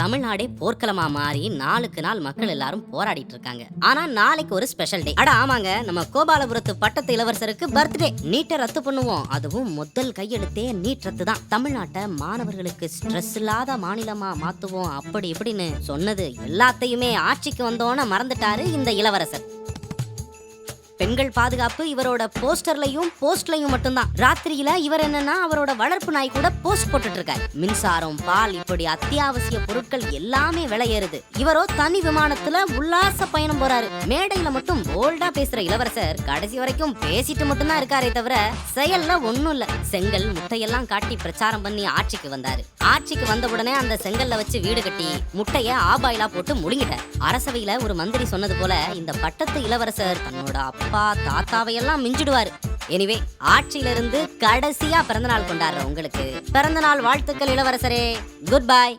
தமிழ்நாடே போர்க்களமா மாறி நாளுக்கு நாள் மக்கள் எல்லாரும் போராடிட்டு இருக்காங்க. ஆனா நாளைக்கு ஒரு ஸ்பெஷல் டே. அட ஆமாங்க, நம்ம கோபாலபுரத்து பட்டத்து இளவரசருக்கு பர்த்டே. நீட்டை ரத்து பண்ணுவோம். அதுவும் முதல் கையெழுத்தே நீட் ரத்து தான். தமிழ்நாட்டை மாணவர்களுக்கு ஸ்ட்ரெஸ் இல்லாத மாநிலமா மாத்துவோம் அப்படி இப்படின்னு சொன்னது எல்லாத்தையுமே ஆட்சிக்கு வந்தோன்னு மறந்துட்டாரு இந்த இளவரசர். பெண்கள் பாதுகாப்பு இவரோட போஸ்ட்லயும் மட்டும்தான். ராத்திரியில இவர் என்னன்னா அவரோட வளர்ப்பு நாய் கூட போஸ்ட் போட்டுட்டு இருக்காரு. மின்சாரம், பால் இப்படி அத்தியாவசிய பொருட்கள் எல்லாமே விலை ஏறுது. இவரோ தனி விமானத்துல உல்லாச பயணம் போறாரு. மேடையில மட்டும் போல்டா பேசுற இளவரசர் கடைசி வரைக்கும் பேசிட்டு மட்டும்தான் இருக்காரே தவிர செயல்ல ஒண்ணும் இல்ல. செங்கல் முட்டையெல்லாம் காட்டி பிரச்சாரம் பண்ணி ஆட்சிக்கு வந்தாரு. ஆட்சிக்கு வந்த உடனே அந்த செங்கல்ல வச்சு வீடு கட்டி முட்டைய ஆபாயிலா போட்டு முழுங்கிட்டார். அரசவையில ஒரு மந்திரி சொன்னது போல இந்த பட்டத்து இளவரசர் தன்னோட அப்பா தாத்தாவையெல்லாம் மிஞ்சிடுவாரு. எனிவே, ஆட்சியிலிருந்து கடைசியா பிறந்தநாள் கொண்டாடுற உங்களுக்கு பிறந்தநாள் வாழ்த்துக்கள் இளவரசரே. Good bye.